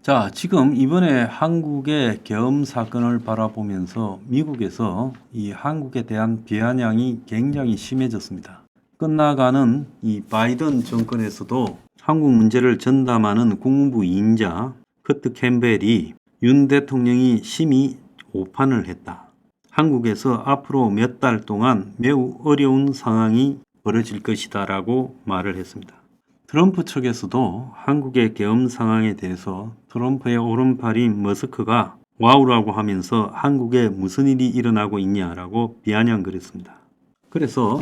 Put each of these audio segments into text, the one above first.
자, 지금 이번에 한국의 계엄 사건을 바라보면서 미국에서 이 한국에 대한 비아냥이 굉장히 심해졌습니다. 끝나가는 이 바이든 정권에서도 한국 문제를 전담하는 국무부 2인자 커트 캠벨이 윤 대통령이 심히 오판을 했다. 한국에서 앞으로 몇 달 동안 매우 어려운 상황이 벌어질 것이다 라고 말을 했습니다. 트럼프 측에서도 한국의 계엄 상황에 대해서 트럼프의 오른팔인 머스크가 와우라고 하면서 한국에 무슨 일이 일어나고 있냐라고 비아냥거렸습니다. 그래서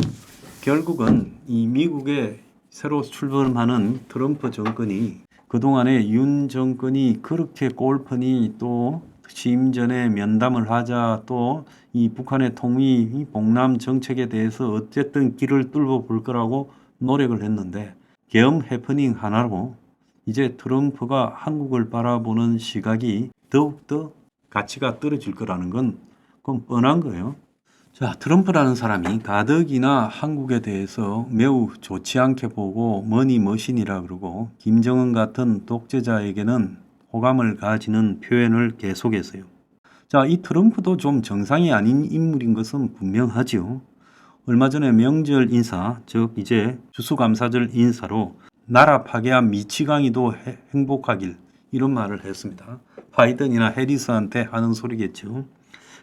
결국은 이 미국에 새로 출범하는 트럼프 정권이 그동안에 윤 정권이 그렇게 꼴프니 또 취임 전에 면담을 하자 또 이 북한의 통일 봉남 정책에 대해서 어쨌든 길을 뚫어 볼 거라고 노력을 했는데 계엄 해프닝 하나로 이제 트럼프가 한국을 바라보는 시각이 더욱더 가치가 떨어질 거라는 건 그건 뻔한 거예요. 자, 트럼프라는 사람이 가덕이나 한국에 대해서 매우 좋지 않게 보고 머니 머신이라 그러고 김정은 같은 독재자에게는 호감을 가지는 표현을 계속했어요. 자, 이 트럼프도 좀 정상이 아닌 인물인 것은 분명하지요. 얼마 전에 명절 인사, 즉 이제 추수감사절 인사로 나라 파괴한 미치광이도 행복하길 이런 말을 했습니다. 바이든이나 해리스한테 하는 소리겠죠.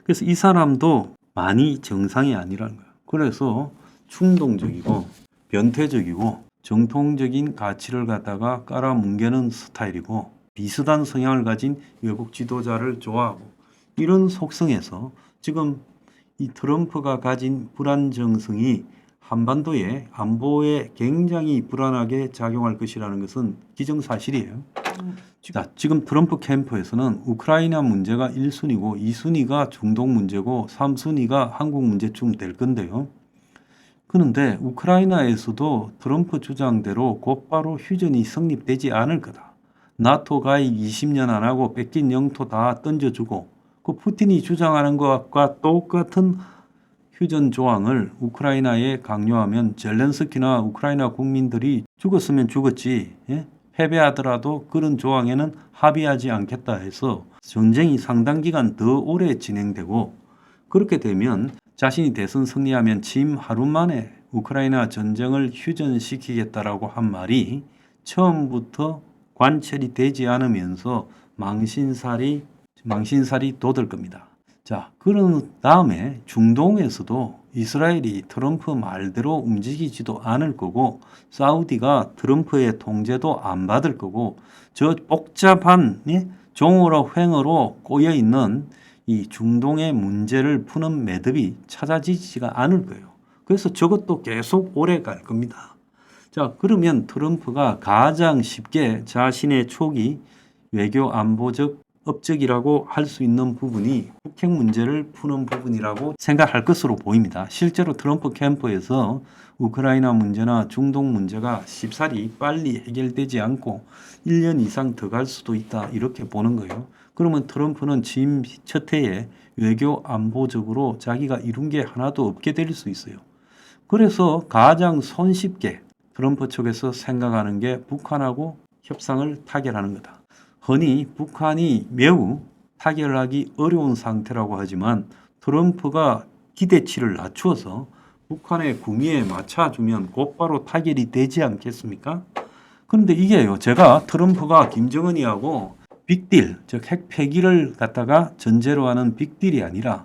그래서 이 사람도 많이 정상이 아니라는 거예요. 그래서 충동적이고 변태적이고 정통적인 가치를 갖다가 깔아뭉개는 스타일이고 비슷한 성향을 가진 외국 지도자를 좋아하고 이런 속성에서 지금 이 트럼프가 가진 불안정성이 한반도의 안보에 굉장히 불안하게 작용할 것이라는 것은 기정사실이에요. 자, 지금 트럼프 캠프에서는 우크라이나 문제가 1순위고 2순위가 중동 문제고 3순위가 한국 문제쯤 될 건데요. 그런데 우크라이나에서도 트럼프 주장대로 곧바로 휴전이 성립되지 않을 거다. 나토 가입 20년 안 하고 뺏긴 영토 다 던져주고 그 푸틴이 주장하는 것과 똑같은 휴전 조항을 우크라이나에 강요하면 젤렌스키나 우크라이나 국민들이 죽었으면 죽었지 패배하더라도 그런 조항에는 합의하지 않겠다 해서 전쟁이 상당 기간 더 오래 진행되고 그렇게 되면 자신이 대선 승리하면 취임 하루 만에 우크라이나 전쟁을 휴전시키겠다라고 한 말이 처음부터 관철이 되지 않으면서 망신살이 돋을 겁니다. 자, 그런 다음에 중동에서도 이스라엘이 트럼프 말대로 움직이지도 않을 거고 사우디가 트럼프의 통제도 안 받을 거고 저 복잡한 종어로 횡어로 꼬여있는 이 중동의 문제를 푸는 매듭이 찾아지지가 않을 거예요. 그래서 저것도 계속 오래 갈 겁니다. 자, 그러면 트럼프가 가장 쉽게 자신의 초기 외교 안보적 업적이라고 할 수 있는 부분이 북핵 문제를 푸는 부분이라고 생각할 것으로 보입니다. 실제로 트럼프 캠프에서 우크라이나 문제나 중동 문제가 쉽사리 빨리 해결되지 않고 1년 이상 더 갈 수도 있다 이렇게 보는 거예요. 그러면 트럼프는 취임 첫 해에 외교 안보적으로 자기가 이룬 게 하나도 없게 될 수 있어요. 그래서 가장 손쉽게 트럼프 쪽에서 생각하는 게 북한하고 협상을 타결하는 거다. 흔히 북한이 매우 타결하기 어려운 상태라고 하지만 트럼프가 기대치를 낮추어서 북한의 구미에 맞춰주면 곧바로 타결이 되지 않겠습니까? 그런데 이게요, 제가 트럼프가 김정은이하고 빅딜, 즉 핵 폐기를 갖다가 전제로 하는 빅딜이 아니라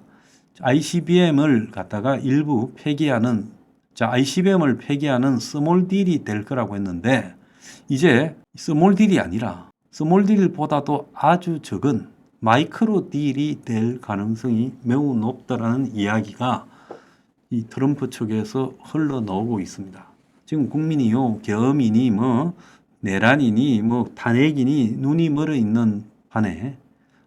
ICBM을 갖다가 일부 폐기하는, ICBM을 폐기하는 스몰 딜이 될 거라고 했는데 이제 스몰 딜이 아니라 스몰 딜보다도 아주 적은 마이크로 딜이 될 가능성이 매우 높다라는 이야기가 이 트럼프 측에서 흘러나오고 있습니다. 지금 국민이요, 계엄이니 내란이니 탄핵이니 눈이 멀어 있는 반에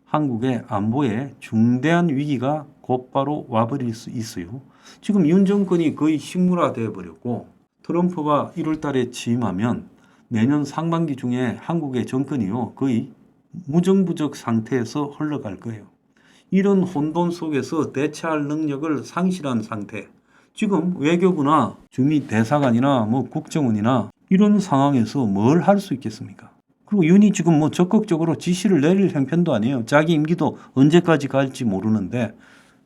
한국의 안보에 중대한 위기가 곧바로 와버릴 수 있어요. 지금 윤 정권이 거의 식물화되어 버렸고 트럼프가 1월 달에 취임하면 내년 상반기 중에 한국의 정권이요, 거의 무정부적 상태에서 흘러갈 거예요. 이런 혼돈 속에서 대처할 능력을 상실한 상태. 지금 외교부나 주미 대사관이나 국정원이나 이런 상황에서 뭘 할 수 있겠습니까? 그리고 윤이 지금 뭐 적극적으로 지시를 내릴 형편도 아니에요. 자기 임기도 언제까지 갈지 모르는데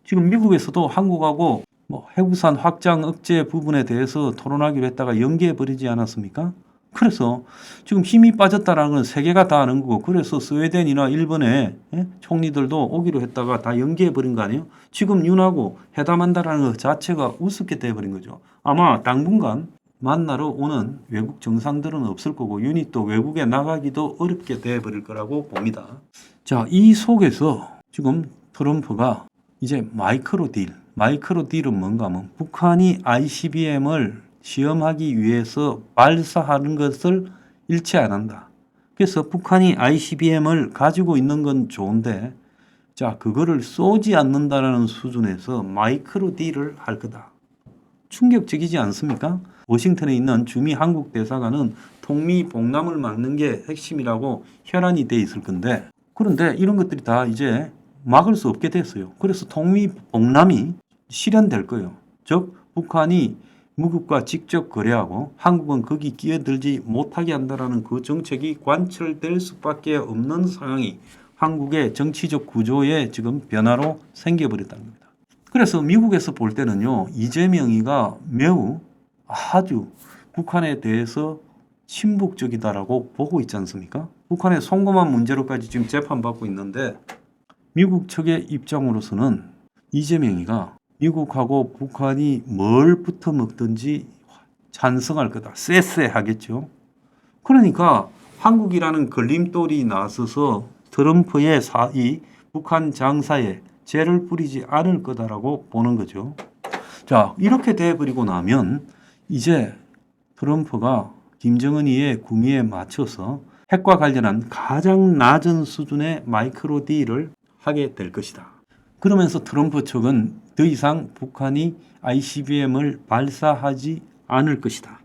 지금 미국에서도 한국하고 뭐 해구산 확장 억제 부분에 대해서 토론하기로 했다가 연기해 버리지 않았습니까? 그래서 지금 힘이 빠졌다라는 건 세계가 다 아는 거고, 그래서 스웨덴이나 일본의 총리들도 오기로 했다가 다 연기해 버린 거 아니에요? 지금 윤하고 회담한다라는 것 자체가 우습게 돼 버린 거죠. 아마 당분간 만나러 오는 외국 정상들은 없을 거고 윤이 또 외국에 나가기도 어렵게 돼 버릴 거라고 봅니다. 자, 이 속에서 지금 트럼프가 이제 마이크로 딜은 뭔가 하면 북한이 ICBM을 시험하기 위해서 발사하는 것을 일치 안 한다. 그래서 북한이 ICBM을 가지고 있는 건 좋은데, 자, 그거를 쏘지 않는다라는 수준에서 마이크로 딜을 할 거다. 충격적이지 않습니까? 워싱턴에 있는 주미 한국 대사관은 통미 봉남을 막는 게 핵심이라고 혈안이 돼 있을 건데, 그런데 이런 것들이 다 이제 막을 수 없게 됐어요. 그래서 통미 봉남이 실현될 거예요. 즉 북한이 미국과 직접 거래하고 한국은 거기 끼어들지 못하게 한다라는 그 정책이 관철될 수밖에 없는 상황이 한국의 정치적 구조에 지금 변화로 생겨버렸다는 겁니다. 그래서 미국에서 볼 때는요, 이재명이가 매우 아주 북한에 대해서 친북적이다라고 보고 있지 않습니까? 북한의 송금한 문제로까지 지금 재판받고 있는데, 미국 측의 입장으로서는 이재명이가 미국하고 북한이 뭘 붙어 먹든지 찬성할 거다. 쎄쎄하겠죠. 그러니까 한국이라는 걸림돌이 나서서 트럼프의 이 북한 장사에 죄를 뿌리지 않을 거다라고 보는 거죠. 자, 이렇게 돼버리고 나면 이제 트럼프가 김정은이의 구미에 맞춰서 핵과 관련한 가장 낮은 수준의 마이크로 딜을 하게 될 것이다. 그러면서 트럼프 측은 더 이상 북한이 ICBM을 발사하지 않을 것이다.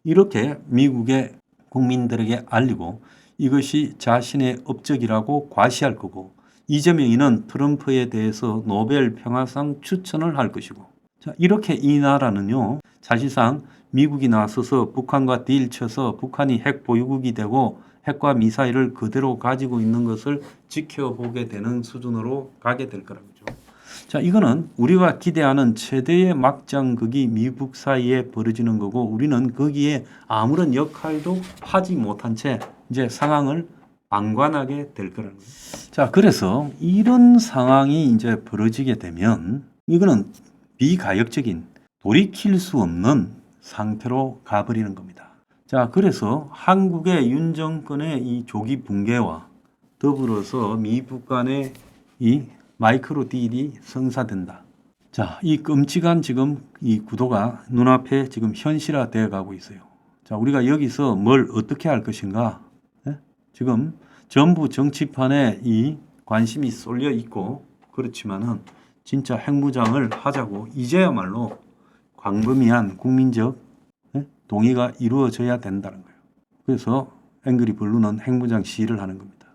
이렇게 미국의 국민들에게 알리고 이것이 자신의 업적이라고 과시할 거고, 이재명이는 트럼프에 대해서 노벨 평화상 추천을 할 것이고, 자, 이렇게 이 나라는요, 사실상 미국이 나서서 북한과 딜 쳐서 북한이 핵 보유국이 되고 핵과 미사일을 그대로 가지고 있는 것을 지켜보게 되는 수준으로 가게 될 거라는 거죠. 자, 이거는 우리가 기대하는 최대의 막장극이 미국 사이에 벌어지는 거고, 우리는 거기에 아무런 역할도 하지 못한 채 이제 상황을 방관하게 될 거라는 거예요. 자, 그래서 이런 상황이 이제 벌어지게 되면 이거는 비가역적인, 돌이킬 수 없는 상태로 가버리는 겁니다. 자, 그래서 한국의 윤 정권의 이 조기 붕괴와 더불어서 미북 간의 이 마이크로 딜이 성사된다. 자, 이 끔찍한 지금 이 구도가 눈앞에 지금 현실화되어 가고 있어요. 자, 우리가 여기서 뭘 어떻게 할 것인가? 네? 지금 전부 정치판에 이 관심이 쏠려 있고, 그렇지만은 진짜 핵무장을 하자고 이제야말로 광범위한 국민적 동의가 이루어져야 된다는 거예요. 그래서 앵그리 블루는 핵무장 시위를 하는 겁니다.